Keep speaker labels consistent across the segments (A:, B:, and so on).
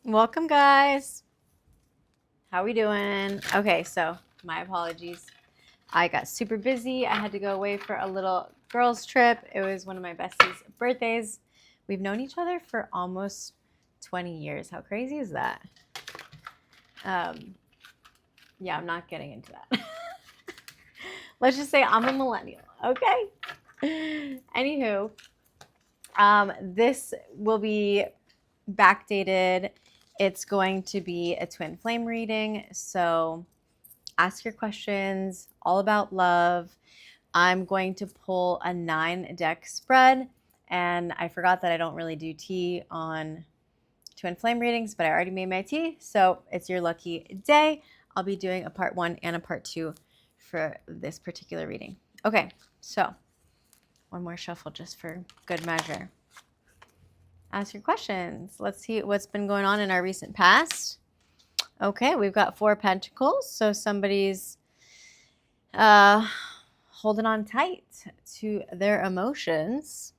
A: Welcome, guys. How we doing? Okay, so my apologies. I got super busy. I had to go away for a little girls' trip. It was one of my besties' birthdays. We've known each other for almost 20 years. How crazy is that? Yeah, I'm not getting into that. Let's just say I'm a millennial, okay? Anywho, this will be backdated. It's going to be a twin flame reading. So ask your questions all about love. I'm going to pull a 9-deck spread. And I forgot that I don't really do tea on twin flame readings, but I already made my tea. So it's your lucky day. I'll be doing a part 1 and a part 2 for this particular reading. Okay, so one more shuffle just for good measure. Ask your questions. Let's see what's been going on in our recent past. Okay, we've got 4 pentacles. So somebody's holding on tight to their emotions.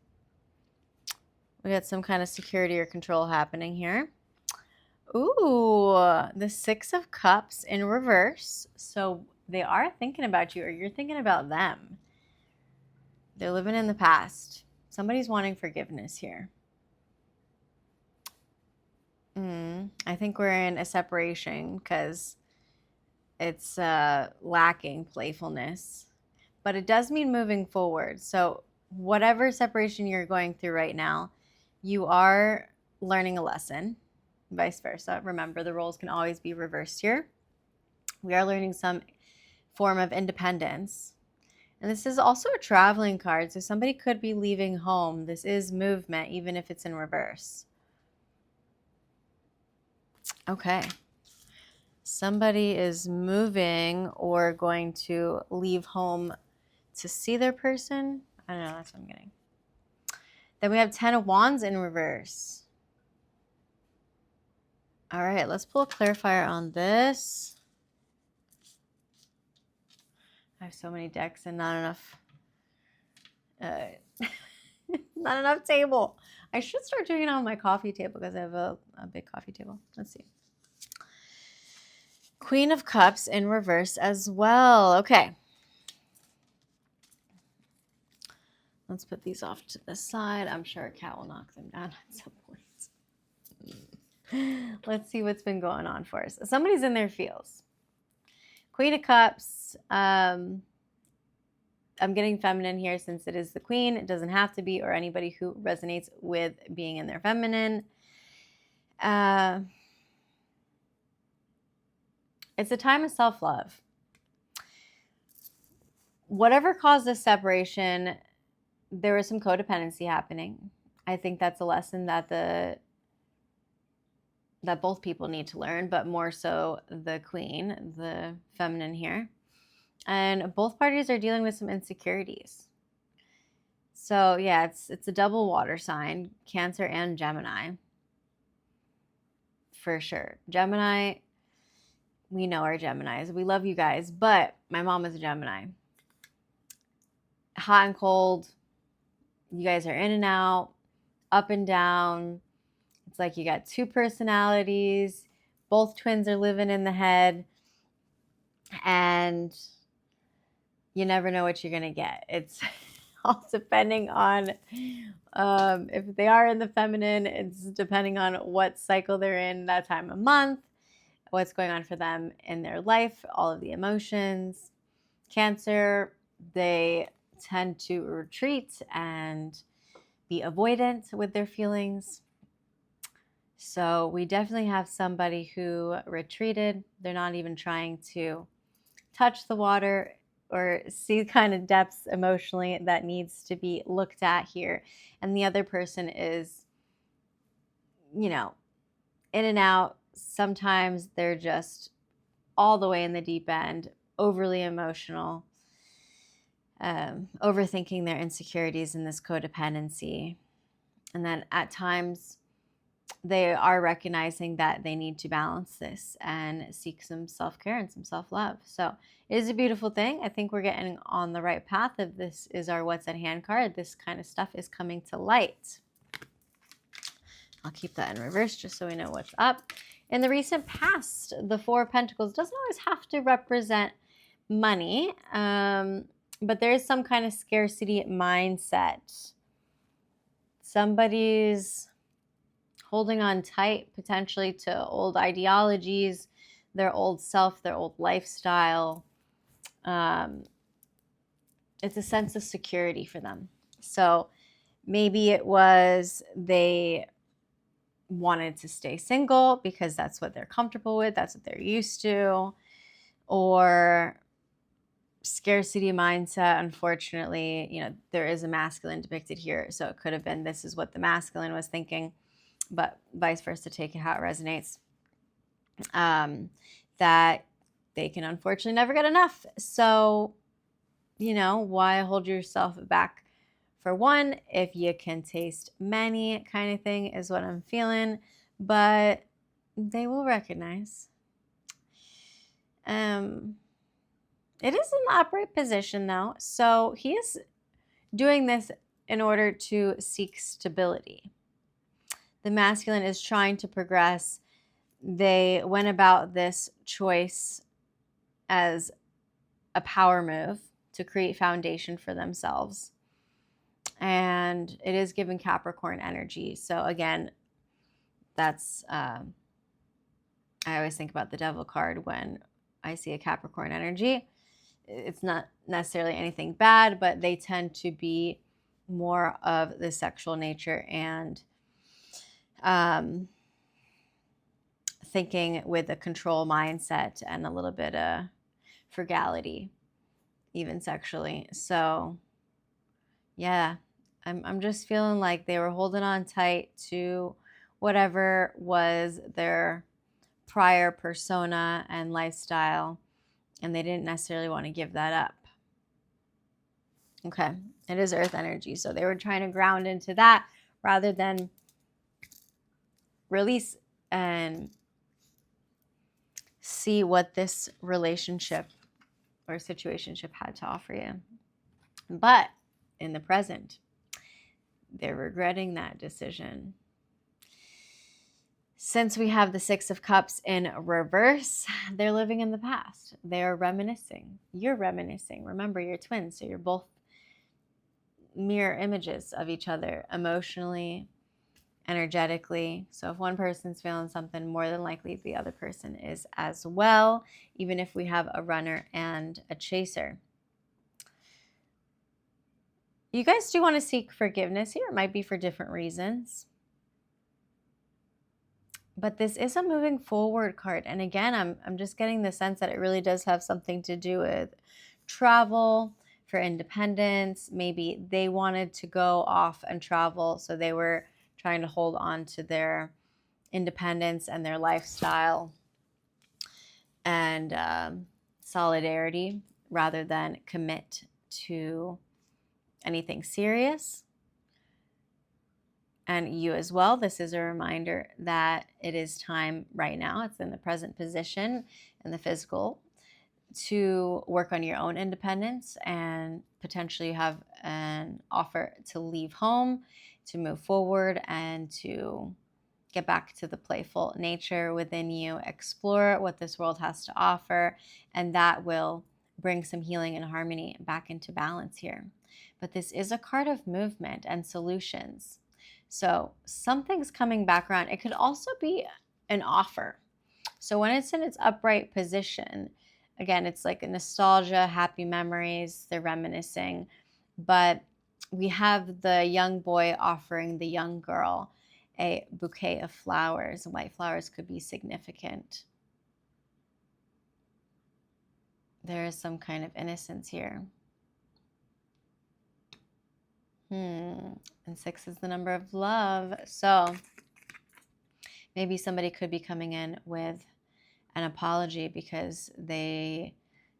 A: We got some kind of security or control happening here. Ooh, the 6 of Cups in reverse. So they are thinking about you, or you're thinking about them. They're living in the past. Somebody's wanting forgiveness here. I think we're in a separation because it's lacking playfulness. But it does mean moving forward. So whatever separation you're going through right now, you are learning a lesson, vice versa. Remember, the roles can always be reversed here. We are learning some form of independence. And this is also a traveling card. So somebody could be leaving home. This is movement, even if it's in reverse. Okay. Somebody is moving or going to leave home to see their person. I don't know. That's what I'm getting. Then we have 10 of Wands in reverse. All right. Let's pull a clarifier on this. I have so many decks and not enough. Not enough table. I should start doing it on my coffee table because I have a big coffee table. Let's see. Queen of Cups in reverse as well. Okay. Let's put these off to the side. I'm sure a cat will knock them down at some point. Let's see what's been going on for us. Somebody's in their feels. Queen of Cups. I'm getting feminine here since it is the queen. It doesn't have to be, or anybody who resonates with being in their feminine. It's a time of self-love. Whatever caused this separation, there was some codependency happening. I think that's a lesson that both people need to learn, but more so the queen, the feminine here. And both parties are dealing with some insecurities. So yeah, it's a double water sign, Cancer and Gemini. For sure. Gemini, we know our Geminis. We love you guys, but my mom is a Gemini. Hot and cold. You guys are in and out, up and down. It's like you got 2 personalities. Both twins are living in the head. And you never know what you're going to get. It's all depending on if they are in the feminine. It's depending on what cycle they're in that time of month, what's going on for them in their life, all of the emotions. Cancer, they tend to retreat and be avoidant with their feelings. So we definitely have somebody who retreated. They're not even trying to touch the water or see kind of depths emotionally that needs to be looked at here. And the other person is, in and out. Sometimes they're just all the way in the deep end, overly emotional, overthinking their insecurities in this codependency. And then at times they are recognizing that they need to balance this and seek some self-care and some self-love. So it is a beautiful thing. I think we're getting on the right path. If this is our What's at Hand card, this kind of stuff is coming to light. I'll keep that in reverse just so we know what's up. In the recent past, the Four of Pentacles doesn't always have to represent money, but there is some kind of scarcity mindset. Somebody's holding on tight potentially to old ideologies, their old self, their old lifestyle. It's a sense of security for them. So maybe it was they wanted to stay single because that's what they're comfortable with, that's what they're used to, or scarcity mindset. Unfortunately, you know, there is a masculine depicted here, so it could have been this is what the masculine was thinking, but vice versa, take it how it resonates. That they can unfortunately never get enough. So, you know, why hold yourself back for one if you can taste many, kind of thing is what I'm feeling. But they will recognize. It is an upright position though, so he is doing this in order to seek stability. The masculine is trying to progress. They went about this choice as a power move to create foundation for themselves. And it is giving Capricorn energy. So again, that's, I always think about the Devil card when I see a Capricorn energy. It's not necessarily anything bad, but they tend to be more of the sexual nature and thinking with a control mindset and a little bit of frugality, even sexually. So yeah, I'm just feeling like they were holding on tight to whatever was their prior persona and lifestyle, and they didn't necessarily want to give that up. Okay, it is earth energy, so they were trying to ground into that rather than release and see what this relationship or situationship had to offer you. But in the present, they're regretting that decision. Since we have the Six of Cups in reverse, they're living in the past. They're reminiscing. You're reminiscing. Remember, you're twins, so you're both mirror images of each other emotionally, energetically. So if one person's feeling something, more than likely the other person is as well, even if we have a runner and a chaser. You guys do want to seek forgiveness here. It might be for different reasons. But this is a moving forward card. And again, I'm just getting the sense that it really does have something to do with travel, for independence. Maybe they wanted to go off and travel, so they were trying to hold on to their independence and their lifestyle and solidarity rather than commit to anything serious. And you as well, this is a reminder that it is time right now, it's in the present position in the physical, to work on your own independence and potentially have an offer to leave home, to move forward, and to get back to the playful nature within you, explore what this world has to offer, and that will bring some healing and harmony back into balance here. But this is a card of movement and solutions. So something's coming back around. It could also be an offer. So when it's in its upright position, again, it's like a nostalgia, happy memories, they're reminiscing. But we have the young boy offering the young girl a bouquet of flowers. White flowers could be significant. There is some kind of innocence here. And 6 is the number of love. So maybe somebody could be coming in with an apology because they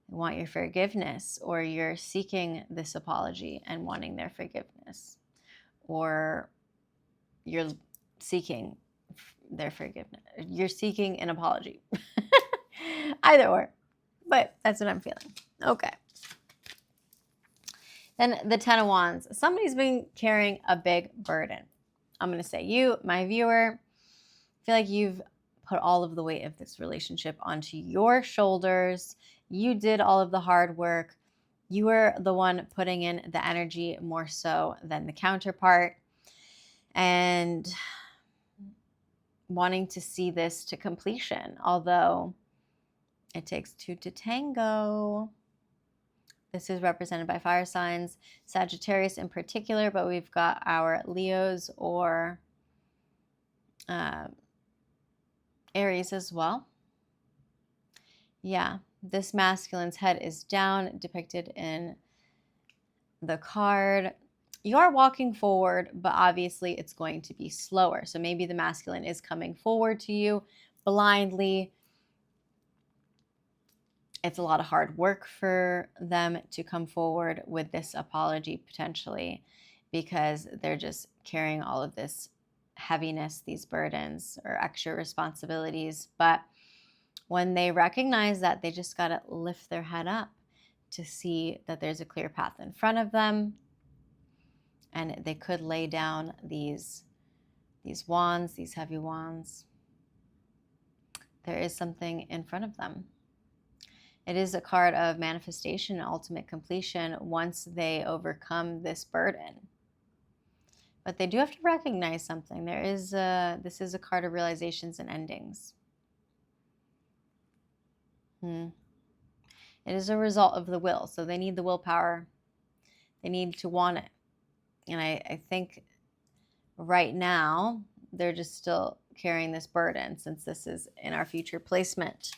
A: want your forgiveness, or you're seeking this apology and wanting their forgiveness, or you're seeking their forgiveness. You're seeking an apology. Either or. But that's what I'm feeling. Okay. Then the 10 of Wands. Somebody's been carrying a big burden. I'm going to say you, my viewer, feel like you've put all of the weight of this relationship onto your shoulders. You did all of the hard work. You were the one putting in the energy more so than the counterpart, and wanting to see this to completion, although it takes two to tango. This is represented by fire signs, Sagittarius in particular, but we've got our Leos or Aries as well. Yeah, this masculine's head is down, depicted in the card. You are walking forward, but obviously it's going to be slower. So maybe the masculine is coming forward to you blindly. It's a lot of hard work for them to come forward with this apology potentially, because they're just carrying all of this heaviness, these burdens or extra responsibilities. But when they recognize that, they just got to lift their head up to see that there's a clear path in front of them. And they could lay down these wands, these heavy wands. There is something in front of them. It is a card of manifestation and ultimate completion once they overcome this burden. But they do have to recognize something. This is a card of realizations and endings. It is a result of the will. So they need the willpower. They need to want it. And I think right now they're just still carrying this burden, since this is in our future placement.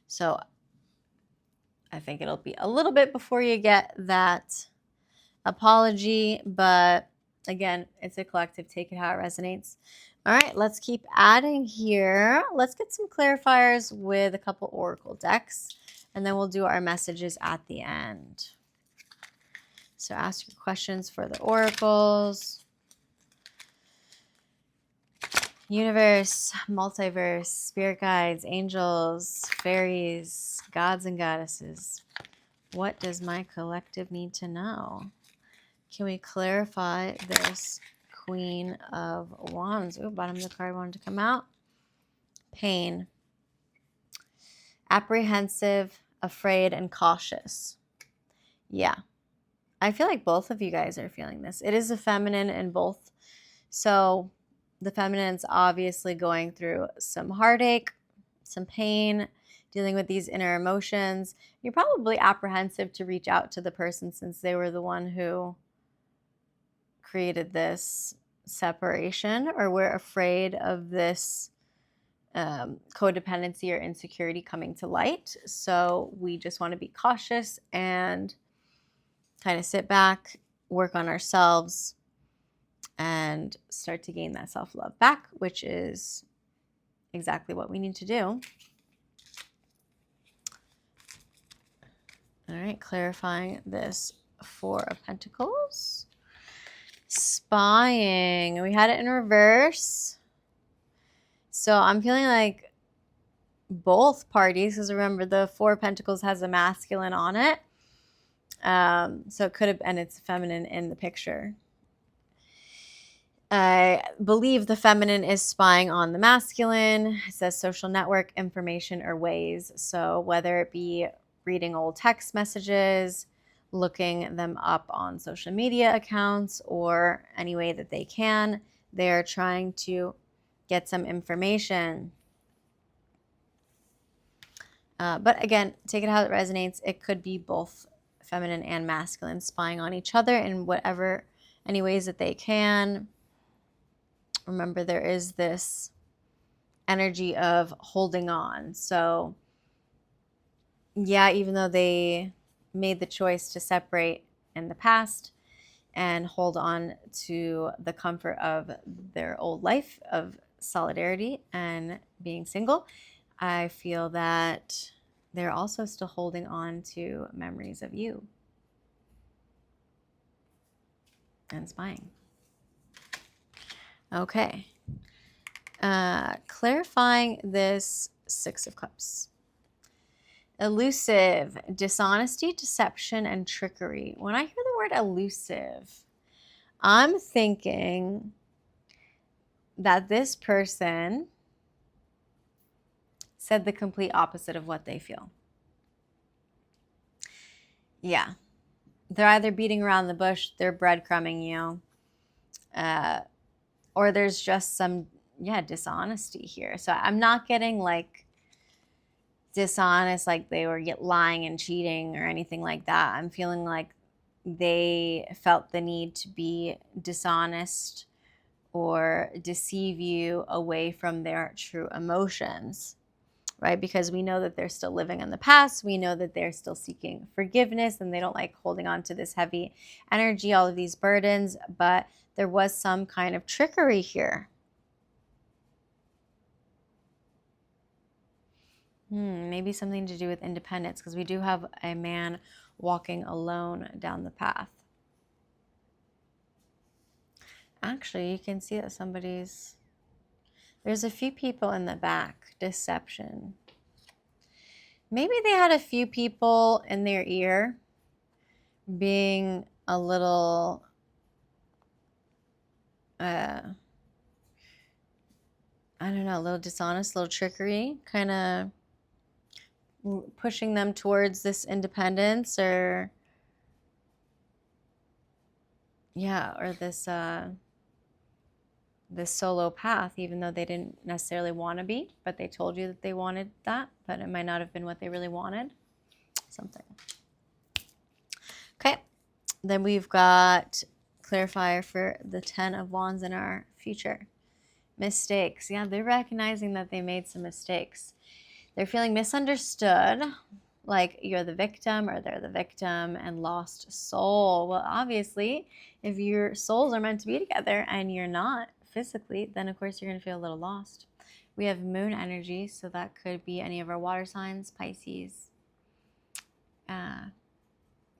A: So I think it'll be a little bit before you get that apology, but again, it's a collective. Take it how it resonates. All right, let's keep adding here. Let's get some clarifiers with a couple oracle decks, and then we'll do our messages at the end. So ask your questions for the oracles. Universe, multiverse, spirit guides, angels, fairies, gods and goddesses. What does my collective need to know? Can we clarify this Queen of Wands? Ooh, bottom of the card wanted to come out. Pain. Apprehensive, afraid, and cautious. Yeah. I feel like both of you guys are feeling this. It is a feminine in both. So the feminine's obviously going through some heartache, some pain, dealing with these inner emotions. You're probably apprehensive to reach out to the person, since they were the one who created this separation, or we're afraid of this codependency or insecurity coming to light. So we just want to be cautious and kind of sit back, work on ourselves, and start to gain that self-love back, which is exactly what we need to do. All right, clarifying this Four of Pentacles. Spying. We had it in reverse. So I'm feeling like both parties, because remember the Four of Pentacles has a masculine on it. So it could have, and it's feminine in the picture. I believe the feminine is spying on the masculine. It says social network, information, or ways. So whether it be reading old text messages, looking them up on social media accounts, or any way that they can, they're trying to get some information. But again, take it how it resonates. It could be both feminine and masculine spying on each other in any ways that they can. Remember, there is this energy of holding on. So yeah, even though they made the choice to separate in the past and hold on to the comfort of their old life of solidarity and being single, I feel that they're also still holding on to memories of you and spying. Okay. Clarifying this Six of Cups. Elusive, dishonesty, deception, and trickery. When I hear the word elusive, I'm thinking that this person said the complete opposite of what they feel. Yeah. They're either beating around the bush, they're breadcrumbing you, or there's just some, dishonesty here. So I'm not getting like dishonest, like they were lying and cheating or anything like that. I'm feeling like they felt the need to be dishonest or deceive you away from their true emotions, right? Because we know that they're still living in the past. We know that they're still seeking forgiveness and they don't like holding on to this heavy energy, all of these burdens, but there was some kind of trickery here. Maybe something to do with independence, because we do have a man walking alone down the path. Actually, you can see that there's a few people in the back. Deception. Maybe they had a few people in their ear being a little, I don't know, a little dishonest, a little trickery, kind of pushing them towards this independence or this solo path, even though they didn't necessarily want to be, but they told you that they wanted that, but it might not have been what they really wanted. Something. Okay, then we've got clarifier for the 10 of Wands in our future. Mistakes. Yeah, they're recognizing that they made some mistakes. They're feeling misunderstood, like you're the victim or they're the victim, and lost soul. Well, obviously, if your souls are meant to be together and you're not physically, then of course you're going to feel a little lost. We have moon energy, so that could be any of our water signs, Pisces.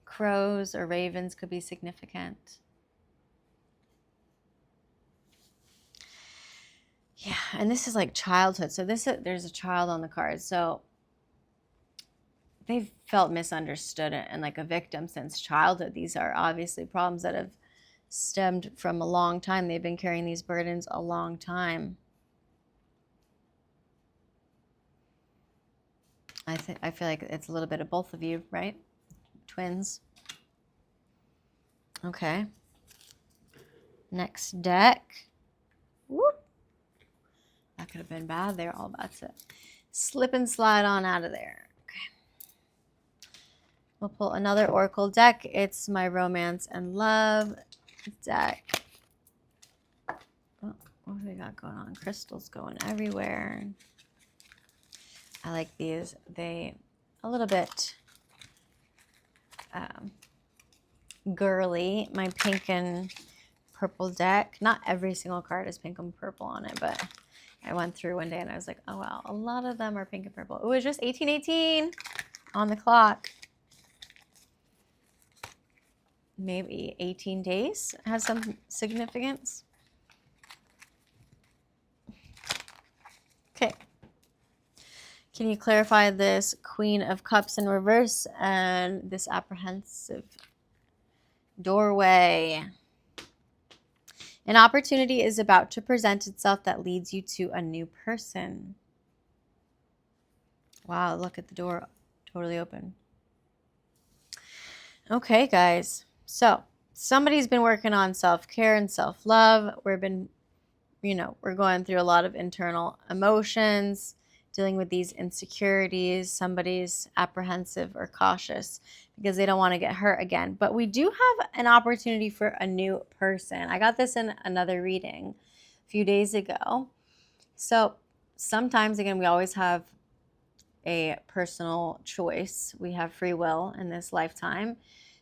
A: Crows or ravens could be significant. Yeah, and this is like childhood. So there's a child on the card. So they've felt misunderstood and like a victim since childhood. These are obviously problems that have stemmed from a long time. They've been carrying these burdens a long time. I feel like it's a little bit of both of you, right? Twins. Okay. Next deck. Whoop. That could have been bad. They're all about to slip and slide on out of there. Okay. We'll pull another oracle deck. It's my romance and love deck. Oh, what do we got going on? Crystals going everywhere. I like these. They a little bit girly. My pink and purple deck. Not every single card is pink and purple on it, but I went through one day and I was like, oh wow, a lot of them are pink and purple. It was just 1818 on the clock. Maybe 18 days has some significance. Okay. Can you clarify this Queen of Cups in reverse and this apprehensive doorway? An opportunity is about to present itself that leads you to a new person. Wow, look at the door totally open. Okay, guys. So somebody's been working on self-care and self-love. We're going through a lot of internal emotions, dealing with these insecurities. Somebody's apprehensive or cautious because they don't want to get hurt again. But we do have an opportunity for a new person. I got this in another reading a few days ago. So sometimes, again, we always have a personal choice. We have free will in this lifetime.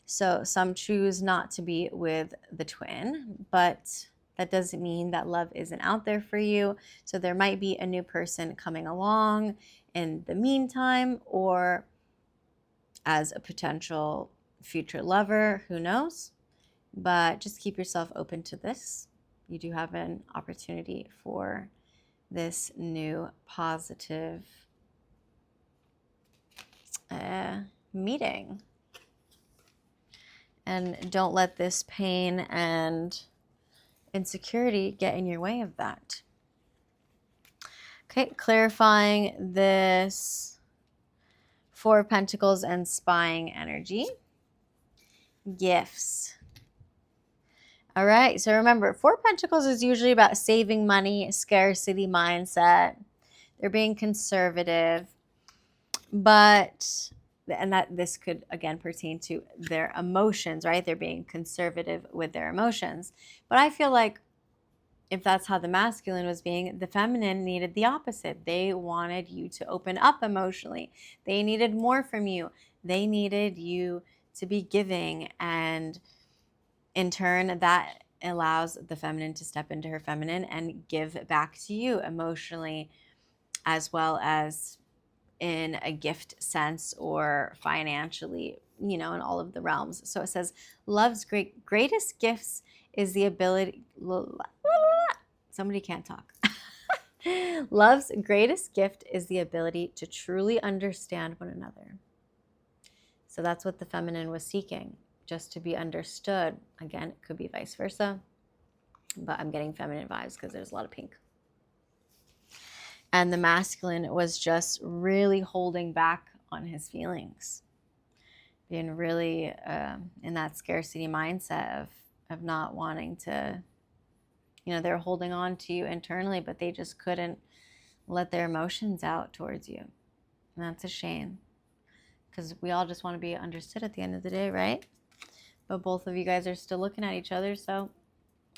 A: So some choose not to be with the twin, but that doesn't mean that love isn't out there for you. So there might be a new person coming along in the meantime, or as a potential future lover, who knows? But just keep yourself open to this. You do have an opportunity for this new positive meeting. And don't let this pain and insecurity get in your way of that. Okay, clarifying this Four of Pentacles and spying energy. Gifts. All right, so remember, Four of Pentacles is usually about saving money, scarcity mindset. They're being conservative, but, and that this could again pertain to their emotions, right? They're being conservative with their emotions. But I feel like if that's how the masculine was being, the feminine needed the opposite. They wanted you to open up emotionally. They needed more from you. They needed you to be giving, and in turn, that allows the feminine to step into her feminine and give back to you emotionally, as well as in a gift sense or financially, in all of the realms. So it says, love's greatest gifts is the ability. Somebody can't talk. Love's greatest gift is the ability to truly understand one another. So that's what the feminine was seeking, just to be understood. Again, it could be vice versa, but I'm getting feminine vibes because there's a lot of pink. And the masculine was just really holding back on his feelings, being really in that scarcity mindset of not wanting to, they're holding on to you internally, but they just couldn't let their emotions out towards you. And that's a shame, because we all just want to be understood at the end of the day, right? But both of you guys are still looking at each other, so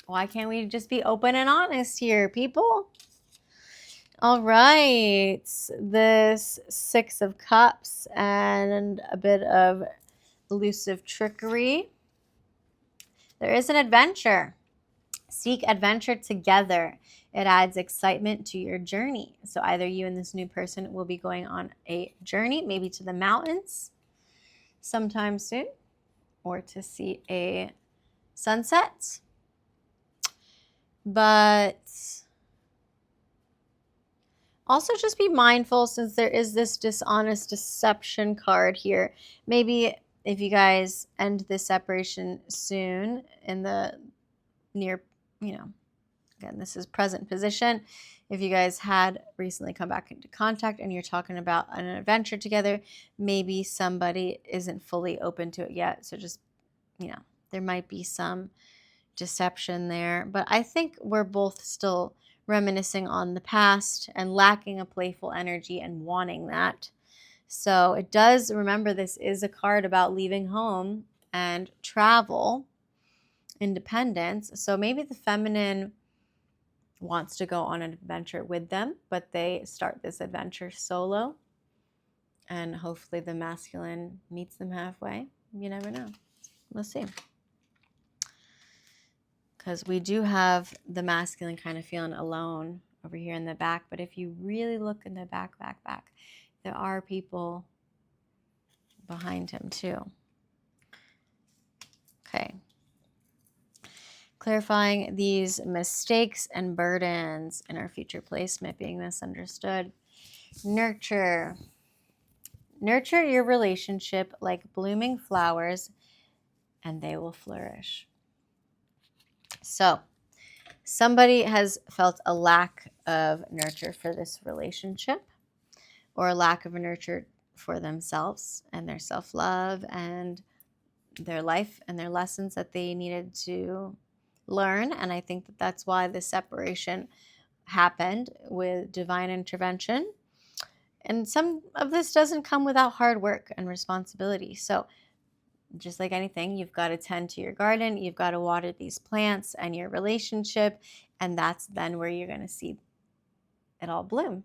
A: why can't we just be open and honest here, people? All right, this Six of Cups and a bit of elusive trickery. There is an adventure. Seek adventure together. It adds excitement to your journey. So either you and this new person will be going on a journey, maybe to the mountains sometime soon, or to see a sunset. But also just be mindful, since there is this dishonest deception card here. Maybe if you guys end this separation soon, in the near, again, this is present position. If you guys had recently come back into contact and you're talking about an adventure together, maybe somebody isn't fully open to it yet. So just, there might be some deception there. But I think we're both still reminiscing on the past and lacking a playful energy and wanting that. So it does, remember, this is a card about leaving home and travel, independence. So maybe the feminine wants to go on an adventure with them, but they start this adventure solo, and hopefully the masculine meets them halfway. You never know. Let's see. Because we do have the masculine kind of feeling alone over here in the back, but if you really look in the back, there are people behind him too. Okay. Clarifying these mistakes and burdens in our future placement being misunderstood. Nurture. Nurture your relationship like blooming flowers, and they will flourish. So, somebody has felt a lack of nurture for this relationship, or a lack of nurture for themselves and their self-love and their life and their lessons that they needed to learn. And I think that that's why the separation happened with divine intervention. And some of this doesn't come without hard work and responsibility. So just like anything, you've got to tend to your garden, you've got to water these plants and your relationship, and that's then where you're going to see it all bloom.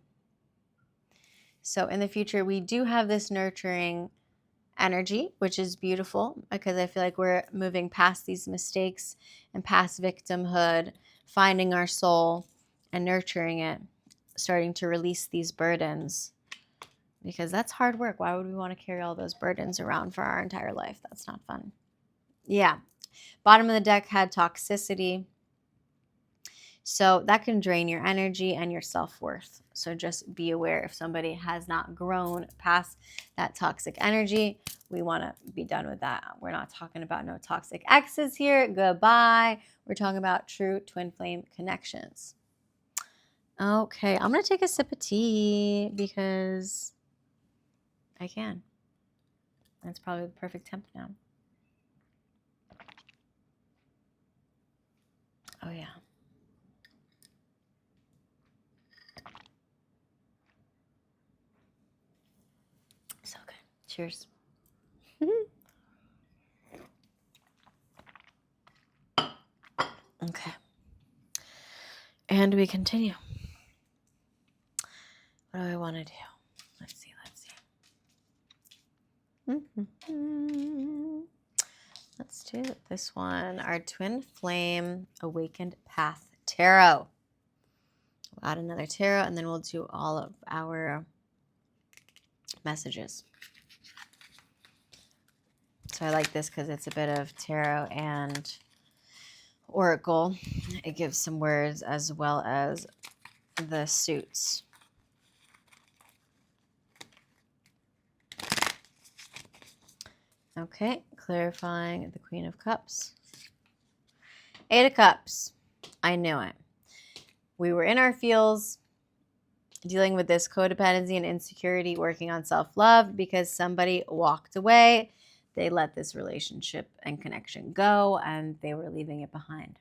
A: So in the future, we do have this nurturing energy, which is beautiful, because I feel like we're moving past these mistakes and past victimhood, finding our soul and nurturing it, starting to release these burdens, because that's hard work. Why would we want to carry all those burdens around for our entire life? That's not fun. Yeah. Bottom of the deck had toxicity. So that can drain your energy and your self-worth. So just be aware if somebody has not grown past that toxic energy, we want to be done with that. We're not talking about no toxic exes here. Goodbye. We're talking about true twin flame connections. Okay, I'm going to take a sip of tea because I can. That's probably the perfect temp now. Oh, yeah. So good. Cheers. Okay. And we continue. What do I want to do? Let's see. Let's do this one. Our Twin Flame Awakened Path Tarot. We'll add another tarot, and then we'll do all of our messages. So I like this because it's a bit of tarot and oracle. It gives some words as well as the suits. Okay, clarifying the Queen of Cups. 8 of Cups. I knew it. We were in our feels, dealing with this codependency and insecurity, working on self-love because somebody walked away. They let this relationship and connection go, and they were leaving it behind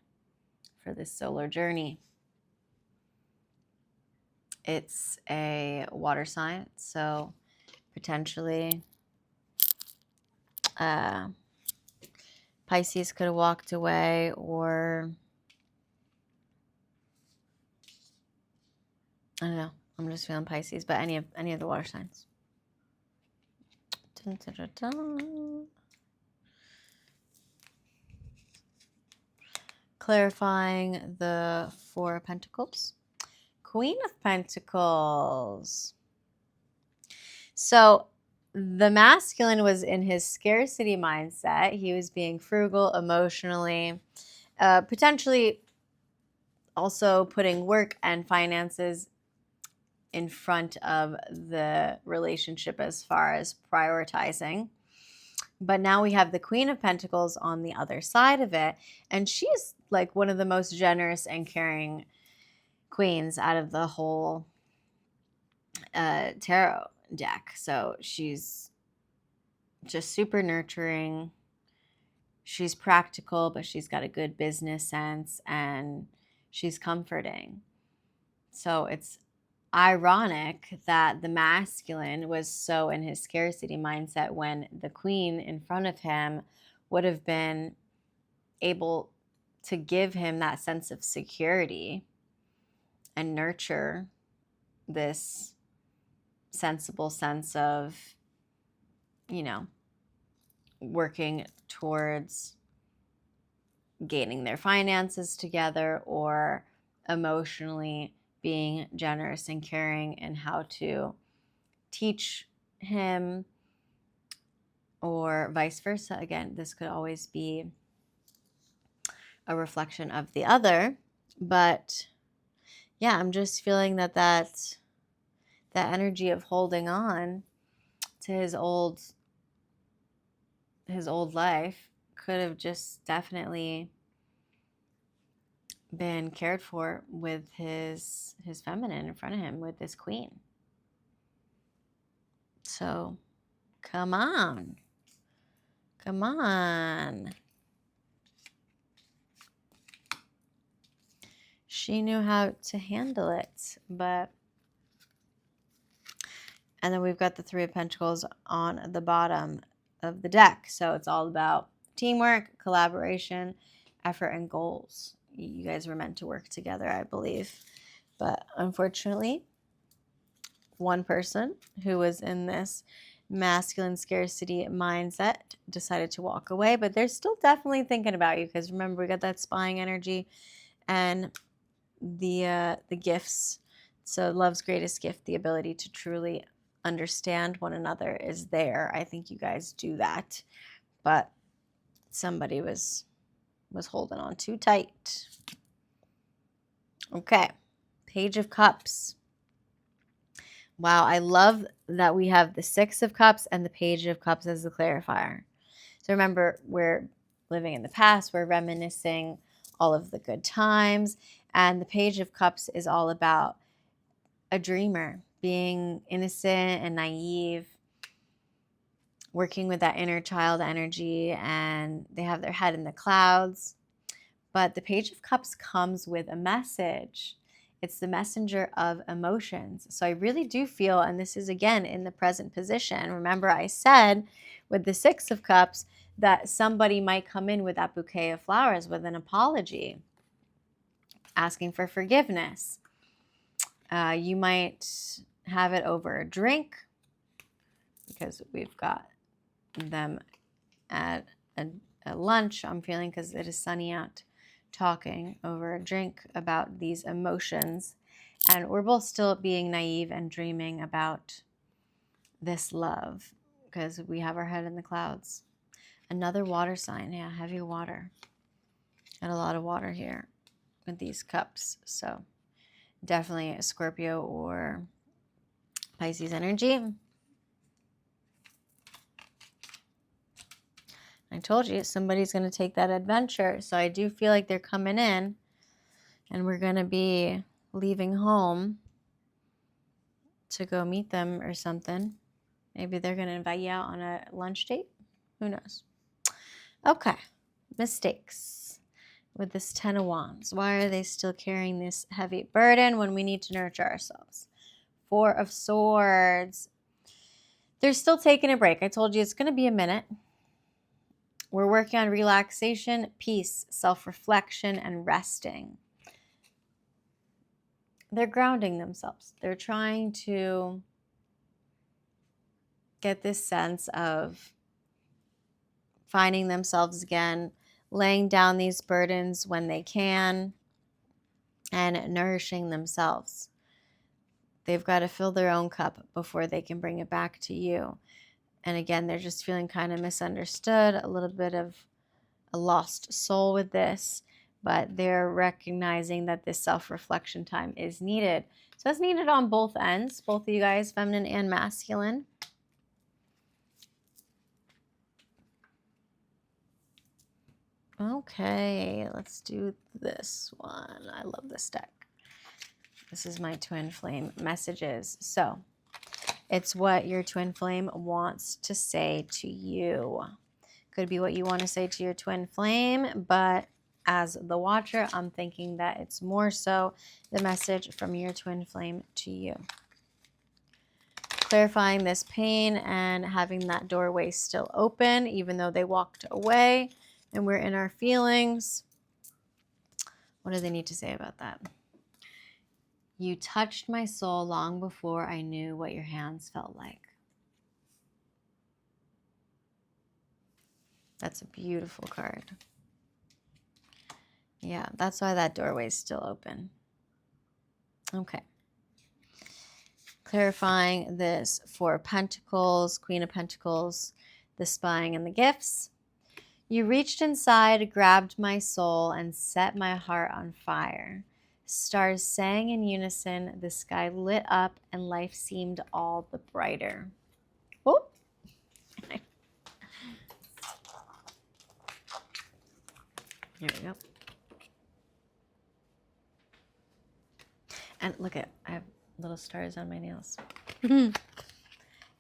A: for this solo journey. It's a water sign, so potentially Pisces could have walked away, or I don't know. I'm just feeling Pisces, but any of the water signs. Dun, dun, dun, dun. Clarifying the 4 of Pentacles. Queen of Pentacles. So the masculine was in his scarcity mindset. He was being frugal emotionally, potentially also putting work and finances in front of the relationship as far as prioritizing. But now we have the Queen of Pentacles on the other side of it, and she's like one of the most generous and caring queens out of the whole tarot deck. So she's just super nurturing. She's practical, but she's got a good business sense, and she's comforting. So it's ironic that the masculine was so in his scarcity mindset when the queen in front of him would have been able to give him that sense of security and nurture this sensible sense of, you know, working towards gaining their finances together, or emotionally being generous and caring, and how to teach him, or vice versa. Again, this could always be a reflection of the other, but yeah, I'm just feeling that energy of holding on to his old life could have just definitely been cared for with his feminine in front of him, with this queen. So come on. She knew how to handle it, but and then we've got the 3 of Pentacles on the bottom of the deck. So it's all about teamwork, collaboration, effort, and goals. You guys were meant to work together, I believe. But unfortunately, one person who was in this masculine scarcity mindset decided to walk away, but they're still definitely thinking about you, because remember, we got that spying energy and the gifts. So love's greatest gift, the ability to truly understand one another, is there. I think you guys do that, but somebody was holding on too tight. Okay. Page of Cups. Wow, I love that we have the Six of Cups and the Page of Cups as the clarifier. So remember, we're living in the past, we're reminiscing all of the good times, and the Page of Cups is all about a dreamer, being innocent and naive, working with that inner child energy, and they have their head in the clouds. But the Page of Cups comes with a message. It's the messenger of emotions. So I really do feel, and this is again in the present position. Remember, I said with the Six of Cups that somebody might come in with that bouquet of flowers with an apology, asking for forgiveness. You might have it over a drink because we've got them at a lunch, I'm feeling, because it is sunny out, talking over a drink about these emotions. And we're both still being naive and dreaming about this love because we have our head in the clouds. Another water sign. Yeah, heavy water. Got a lot of water here with these cups. So definitely a Scorpio or Pisces energy. I told you somebody's going to take that adventure. So I do feel like they're coming in and we're going to be leaving home to go meet them or something. Maybe they're going to invite you out on a lunch date. Who knows? Okay. Mistakes with this Ten of Wands. Why are they still carrying this heavy burden when we need to nurture ourselves? Four of Swords. They're still taking a break. I told you it's going to be a minute. We're working on relaxation, peace, self-reflection, and resting. They're grounding themselves. They're trying to get this sense of finding themselves again, laying down these burdens when they can, and nourishing themselves. They've got to fill their own cup before they can bring it back to you. And again, they're just feeling kind of misunderstood, a little bit of a lost soul with this, but they're recognizing that this self-reflection time is needed. So it's needed on both ends, both of you guys, feminine and masculine. Okay, let's do this one. I love this deck. This is my twin flame messages. So it's what your twin flame wants to say to you. Could be what you want to say to your twin flame, but as the watcher, I'm thinking that it's more so the message from your twin flame to you. Clarifying this pain and having that doorway still open, even though they walked away and we're in our feelings. What do they need to say about that? You touched my soul long before I knew what your hands felt like. That's a beautiful card. Yeah, that's why that doorway is still open. Okay. Clarifying this Four of Pentacles, Queen of Pentacles, the spying and the gifts. You reached inside, grabbed my soul, and set my heart on fire. Stars sang in unison, the sky lit up, and life seemed all the brighter. Oh. Here we go. And look at, I have little stars on my nails.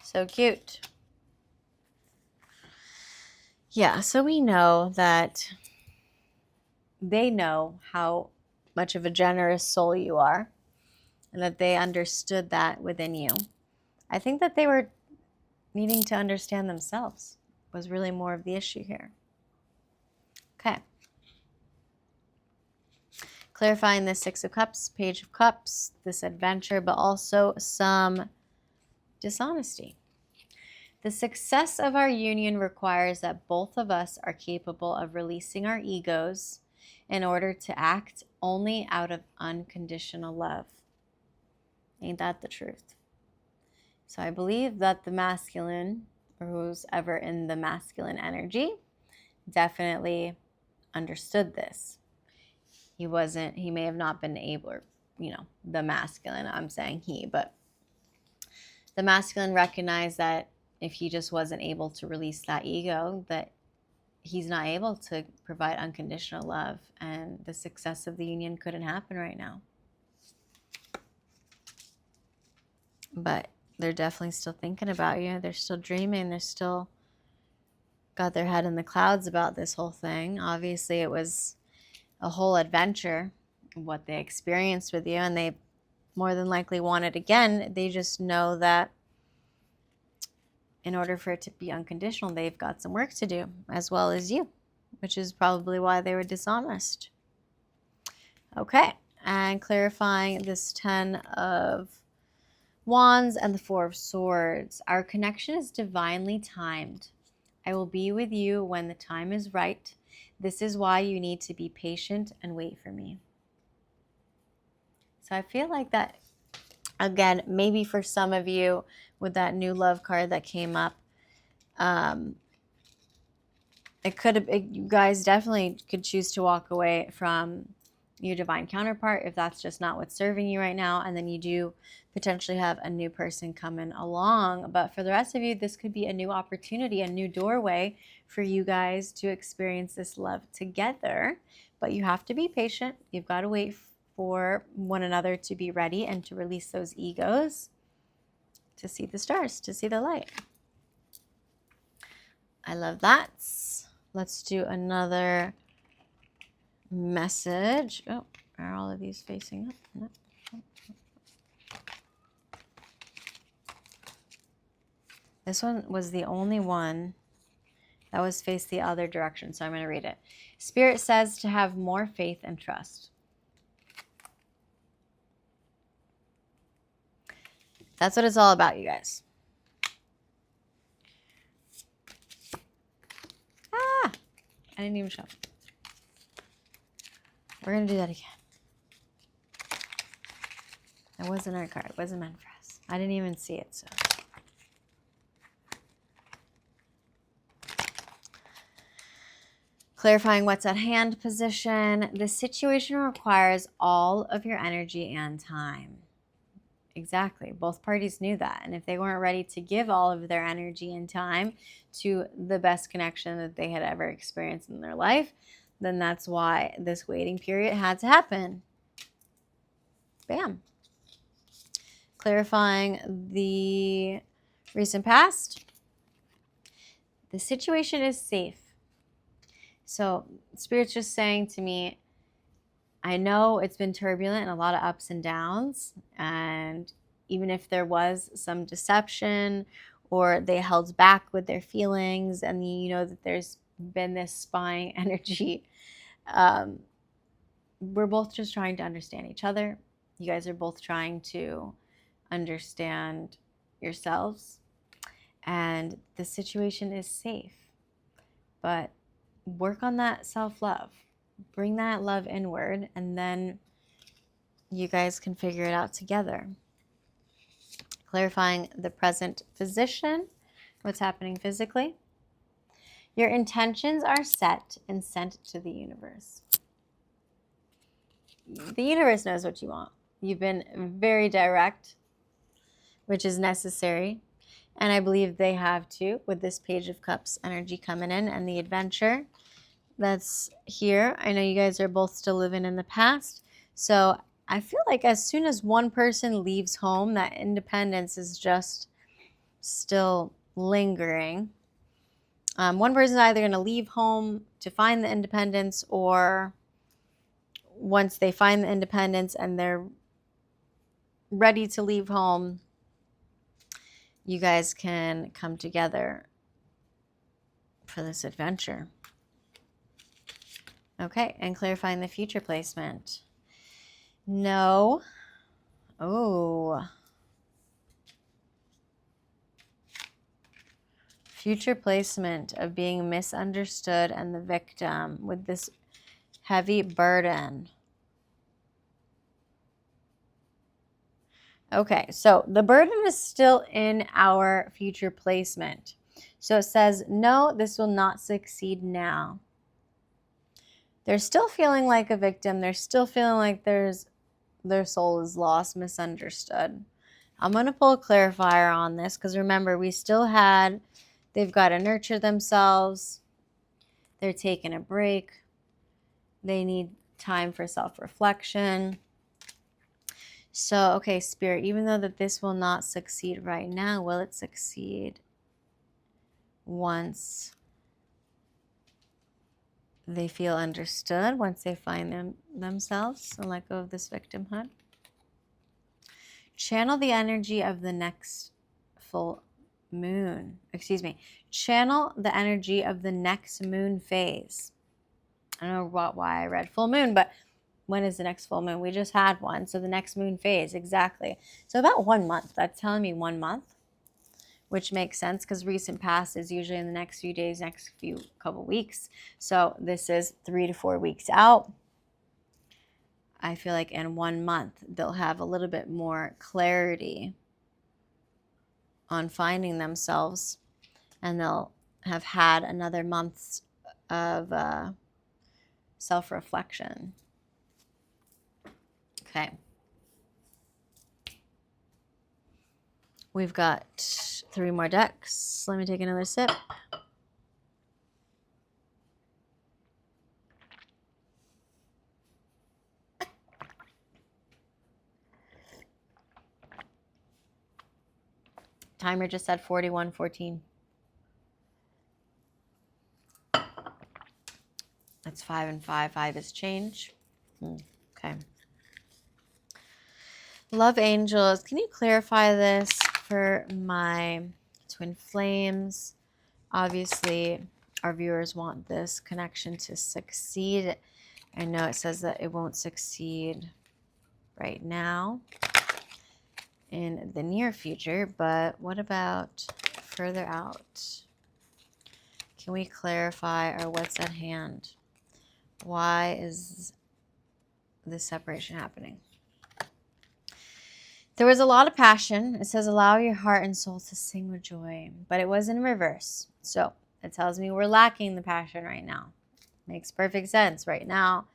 A: So cute. Yeah, so we know that they know how much of a generous soul you are and that they understood that within you. I think that they were needing to understand themselves was really more of the issue here. Okay. Clarifying the Six of Cups, Page of Cups, this adventure, but also some dishonesty. The success of our union requires that both of us are capable of releasing our egos in order to act only out of unconditional love. Ain't that the truth? So I believe that the masculine, or who's ever in the masculine energy, definitely understood this. he may have not been able, or, the masculine, I'm saying he, but the masculine recognized that if he just wasn't able to release that ego, that he's not able to provide unconditional love, and the success of the union couldn't happen right now. But they're definitely still thinking about you. They're still dreaming. They're still got their head in the clouds about this whole thing. Obviously, it was a whole adventure, what they experienced with you, and they more than likely want it again. They just know that in order for it to be unconditional, they've got some work to do, as well as you, which is probably why they were dishonest. Okay, and clarifying this 10 of Wands and the 4 of Swords. Our connection is divinely timed. I will be with you when the time is right. This is why you need to be patient and wait for me. So I feel like that, again, maybe for some of you with that new love card that came up, you guys definitely could choose to walk away from your divine counterpart if that's just not what's serving you right now, and then you do potentially have a new person coming along. But for the rest of you, this could be a new opportunity, a new doorway for you guys to experience this love together. But you have to be patient. You've got to wait for one another to be ready and to release those egos, to see the stars, to see the light. I love that. Let's do another message. Oh, are all of these facing up? No. This one was the only one that was faced the other direction, so I'm going to read it. Spirit says to have more faith and trust. That's what it's all about, you guys. Ah! I didn't even show. We're going to do that again. That wasn't our card. It wasn't meant for us. I didn't even see it, so. Clarifying what's at hand position. This situation requires all of your energy and time. Exactly. Both parties knew that. And if they weren't ready to give all of their energy and time to the best connection that they had ever experienced in their life, then that's why this waiting period had to happen. Bam. Clarifying the recent past. The situation is safe. So Spirit's just saying to me, I know it's been turbulent and a lot of ups and downs. And even if there was some deception or they held back with their feelings, and you know that there's been this spying energy, we're both just trying to understand each other. You guys are both trying to understand yourselves. And the situation is safe. But work on that self-love. Bring that love inward, and then you guys can figure it out together. Clarifying the present position, what's happening physically. Your intentions are set and sent to the universe. The universe knows what you want. You've been very direct, which is necessary. And I believe they have too, with this Page of Cups energy coming in and the adventure that's here. I know you guys are both still living in the past. So I feel like as soon as one person leaves home, that independence is just still lingering. One person is either going to leave home to find the independence, or once they find the independence and they're ready to leave home, you guys can come together for this adventure. Okay, and clarifying the future placement. No. Oh. Future placement of being misunderstood and the victim with this heavy burden. Okay, so the burden is still in our future placement. So it says, no, this will not succeed now. They're still feeling like a victim. They're still feeling like their soul is lost, misunderstood. I'm going to pull a clarifier on this because remember, we still had, they've got to nurture themselves. They're taking a break. They need time for self-reflection. So, okay, Spirit, even though that this will not succeed right now, will it succeed once they feel understood, once they find themselves and let go of this victimhood? Channel the energy of the next full moon. Excuse me. Channel the energy of the next moon phase. I don't know why I read full moon, but when is the next full moon? We just had one. So the next moon phase, exactly. So about 1 month. That's telling me 1 month, which makes sense because recent past is usually in the next few days, next couple weeks. So this is 3 to 4 weeks out. I feel like in 1 month, they'll have a little bit more clarity on finding themselves, and they'll have had another month of self-reflection. Okay. We've got 3 more decks. Let me take another sip. Timer just said 41:14. That's 5 and 5. 5 is change. Okay. Love angels, can you clarify this for my twin flames? Obviously, our viewers want this connection to succeed. I know it says that it won't succeed right now in the near future, but what about further out? Can we clarify or what's at hand? Why is this separation happening? There was a lot of passion. It says, allow your heart and soul to sing with joy, but it was in reverse. So it tells me we're lacking the passion right now. Makes perfect sense right now.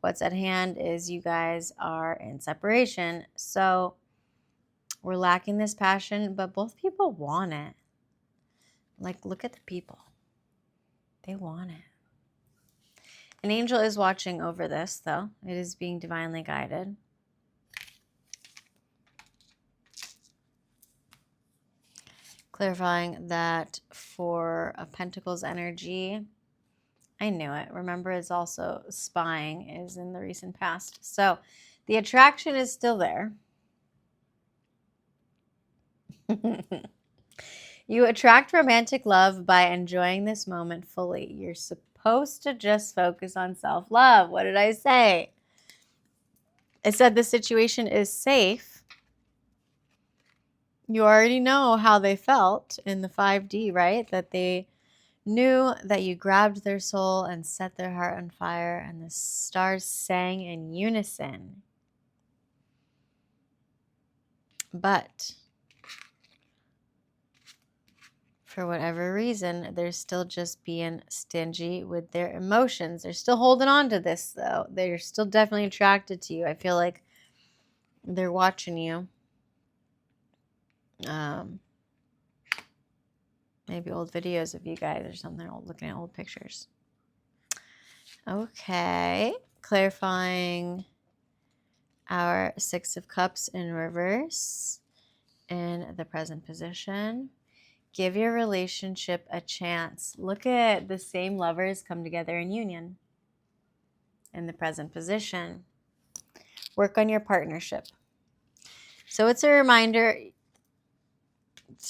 A: What's at hand is you guys are in separation. So we're lacking this passion, but both people want it. Like, look at the people. They want it. An angel is watching over this, though. It is being divinely guided. Clarifying that for a Pentacles energy, I knew it. Remember, it's also spying is in the recent past. So the attraction is still there. You attract romantic love by enjoying this moment fully. You're supposed to just focus on self-love. What did I say? It said the situation is safe. You already know how they felt in the 5D, right? That they knew that you grabbed their soul and set their heart on fire, and the stars sang in unison. But for whatever reason, they're still just being stingy with their emotions. They're still holding on to this, though. They're still definitely attracted to you. I feel like they're watching you. Maybe old videos of you guys or something, looking at old pictures. Okay. Clarifying our 6 of Cups in reverse in the present position. Give your relationship a chance. Look at the same lovers come together in union in the present position. Work on your partnership. So it's a reminder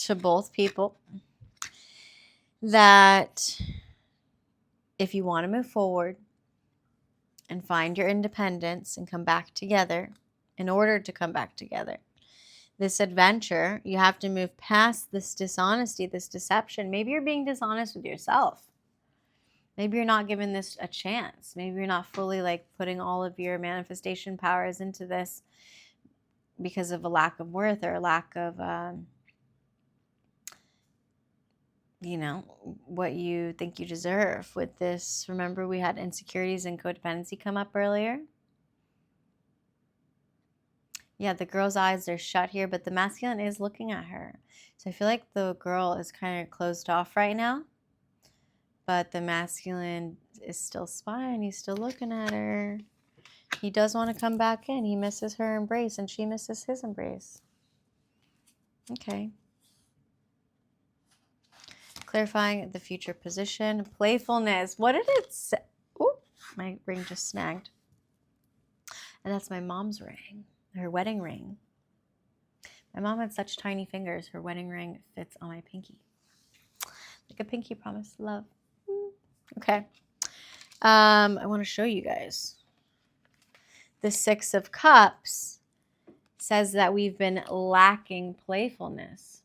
A: to both people that if you want to move forward and find your independence and come back together, in order to come back together, this adventure, you have to move past this dishonesty, this deception. Maybe you're being dishonest with yourself. Maybe you're not giving this a chance. Maybe you're not fully like putting all of your manifestation powers into this because of a lack of worth or a lack of you know, what you think you deserve with this. Remember, we had insecurities and codependency come up earlier. Yeah, the girl's eyes are shut here, but the masculine is looking at her. So I feel like the girl is kind of closed off right now, but the masculine is still spying. He's still looking at her. He does want to come back in. He misses her embrace, and she misses his embrace. Okay. Clarifying the future position. Playfulness. What did it say? Oh, my ring just snagged. And that's my mom's ring, her wedding ring. My mom had such tiny fingers. Her wedding ring fits on my pinky. Like a pinky promise. Love. Okay. I want to show you guys. The Six of Cups says that we've been lacking playfulness.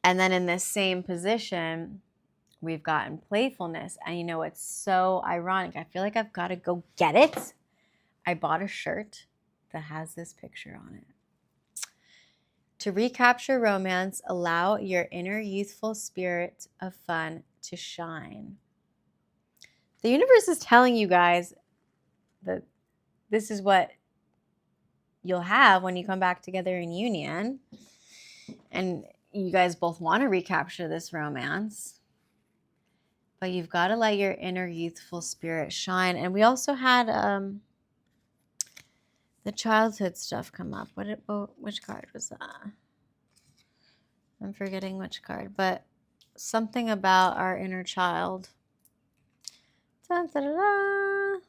A: And then in this same position, we've gotten playfulness. And you know, it's so ironic. I feel like I've got to go get it. I bought a shirt that has this picture on it. To recapture romance, allow your inner youthful spirit of fun to shine. The universe is telling you guys that this is what you'll have when you come back together in union. And you guys both want to recapture this romance. But you've got to let your inner youthful spirit shine. And we also had the childhood stuff come up. Which card was that? I'm forgetting which card. But something about our inner child. Da, da, da, da.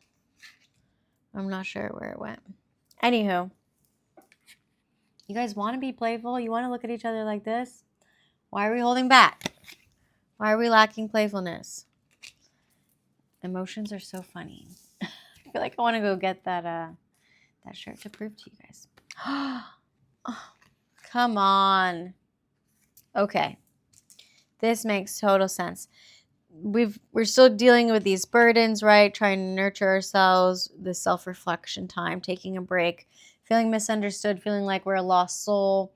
A: I'm not sure where it went. Anywho, you guys want to be playful? You want to look at each other like this? Why are we holding back? Why are we lacking playfulness? Emotions are so funny. I feel like I want to go get that shirt to prove to you guys. Oh, come on. Okay. This makes total sense. We're still dealing with these burdens, right? Trying to nurture ourselves, the self-reflection time, taking a break, feeling misunderstood, feeling like we're a lost soul,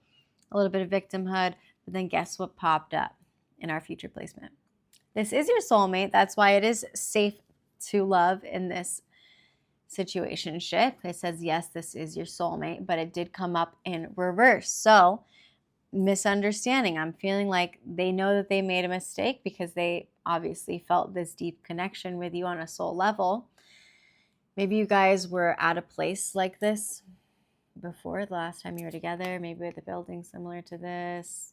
A: a little bit of victimhood. But then guess what popped up in our future placement? This is your soulmate. That's why it is safe to love in this situationship. It says, yes, this is your soulmate, but it did come up in reverse. So misunderstanding. I'm feeling like they know that they made a mistake because they obviously felt this deep connection with you on a soul level. Maybe you guys were at a place like this before the last time you were together, maybe with a building similar to this,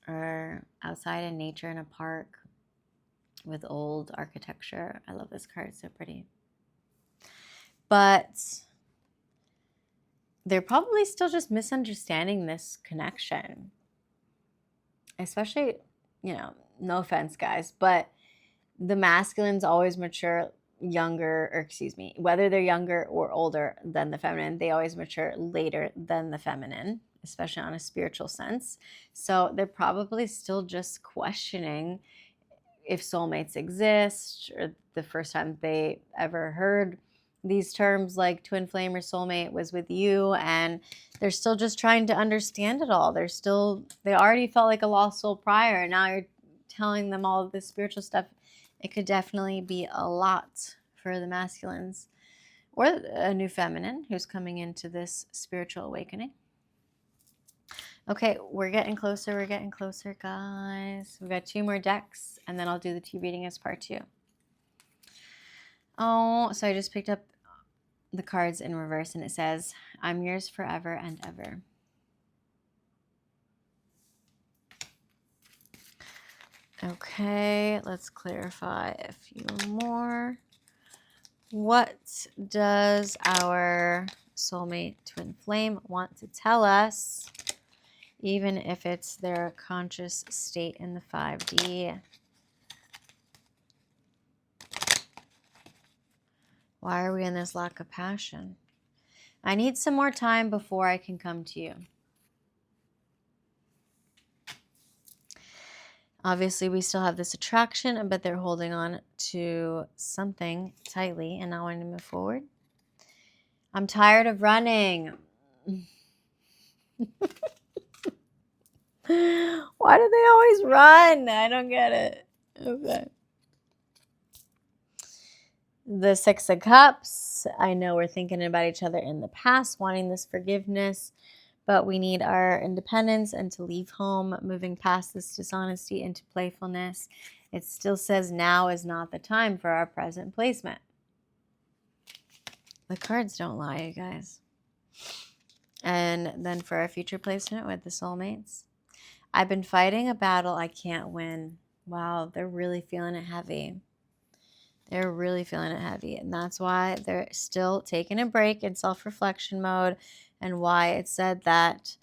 A: or outside in nature in a park with old architecture. I love this card. It's so pretty. But they're probably still just misunderstanding this connection. Especially, you know, no offense, guys, but the masculines always mature younger, or excuse me, whether they're younger or older than the feminine, they always mature later than the feminine, especially on a spiritual sense. So they're probably still just questioning if soulmates exist, or the first time they ever heard these terms like twin flame or soulmate was with you, and they're still just trying to understand it all. They already felt like a lost soul prior, and now you're telling them all of this spiritual stuff. It could definitely be a lot for the masculines or a new feminine who's coming into this spiritual awakening. Okay, we're getting closer, guys. We've got 2 more decks, and then I'll do the tea reading as part 2. Oh, so I just picked up the cards in reverse, and it says, I'm yours forever and ever. Okay, let's clarify a few more. What does our soulmate twin flame want to tell us, even if it's their conscious state in the 5D? Why are we in this lack of passion? I need some more time before I can come to you. Obviously, we still have this attraction, but they're holding on to something tightly and not wanting to move forward. I'm tired of running. Why do they always run? I don't get it. Okay. The Six of Cups. I know we're thinking about each other in the past, wanting this forgiveness, but we need our independence and to leave home, moving past this dishonesty into playfulness. It still says now is not the time for our present placement. The cards don't lie, you guys. And then for our future placement with the soulmates. I've been fighting a battle I can't win. Wow, they're really feeling it heavy. They're really feeling it heavy. And that's why they're still taking a break in self-reflection mode, and why it said that,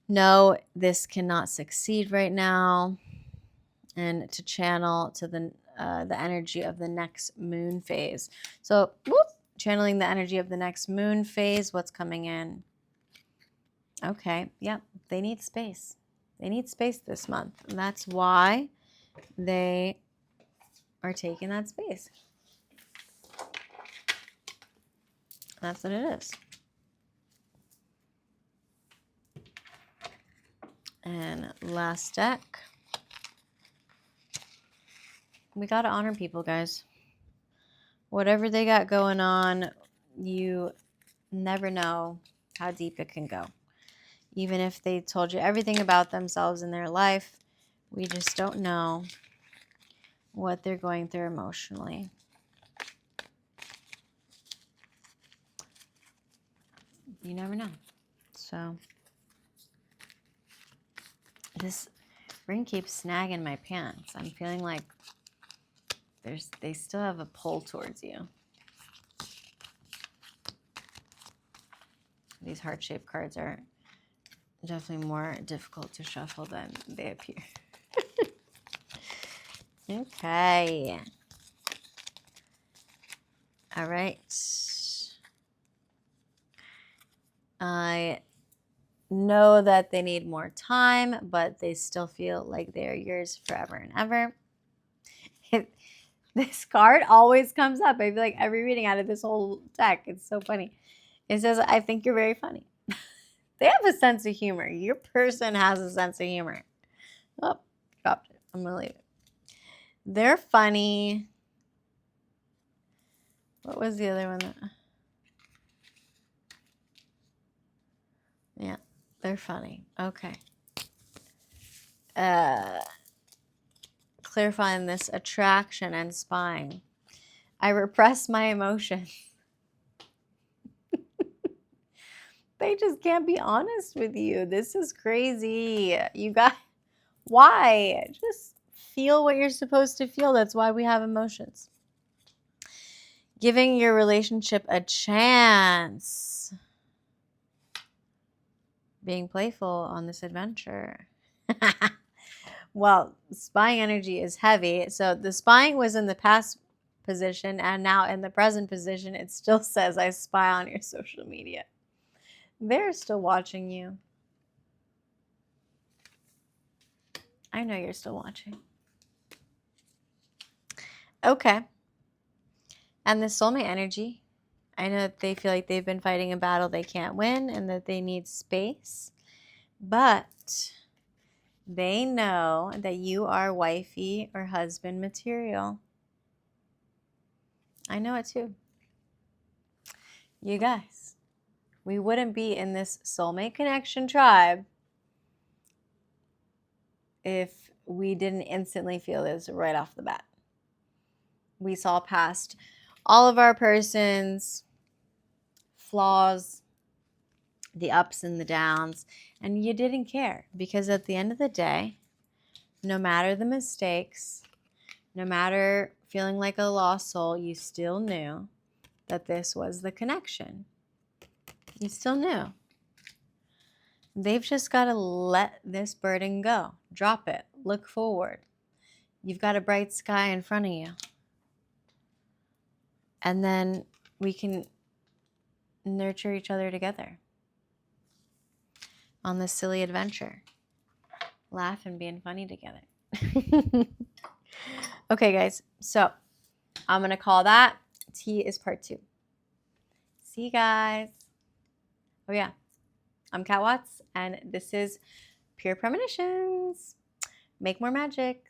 A: no, this cannot succeed right now. And to channel to the energy of the next moon phase. So, channeling the energy of the next moon phase, what's coming in? Okay, yep, they need space. They need space this month. And that's why they are taking that space. That's what it is. And last deck. We got to honor people, guys. Whatever they got going on, you never know how deep it can go. Even if they told you everything about themselves in their life, we just don't know what they're going through emotionally. You never know. So this ring keeps snagging my pants. I'm feeling like they still have a pull towards you. These heart-shaped cards are definitely more difficult to shuffle than they appear. Okay. All right. I know that they need more time, but they still feel like they're yours forever and ever. This card always comes up. I feel like every reading out of this whole deck, it's so funny. It says, I think you're very funny. They have a sense of humor. Your person has a sense of humor. Oh, dropped it. I'm going to leave it. They're funny. What was the other one? Yeah, they're funny. Okay. Clarifying this attraction and spying. I repress my emotions. They just can't be honest with you. This is crazy. You got, why? Just feel what you're supposed to feel. That's why we have emotions. Giving your relationship a chance. Being playful on this adventure. Well, spying energy is heavy. So the spying was in the past position, and now in the present position, it still says I spy on your social media. They're still watching you. I know you're still watching. Okay. And the soulmate energy, I know that they feel like they've been fighting a battle they can't win and that they need space. But they know that you are wifey or husband material. I know it too. You guys, we wouldn't be in this soulmate connection tribe if we didn't instantly feel this right off the bat. We saw past all of our person's flaws, the ups and the downs, and you didn't care, because at the end of the day, no matter the mistakes, no matter feeling like a lost soul, you still knew that this was the connection. You still knew. They've just got to let this burden go. Drop it. Look forward. You've got a bright sky in front of you. And then we can nurture each other together on this silly adventure. Laugh and being funny together. Okay, guys. So I'm going to call that T is part 2. See you guys. Oh, yeah. I'm Kat Watts, and this is pure premonitions. Make more magic.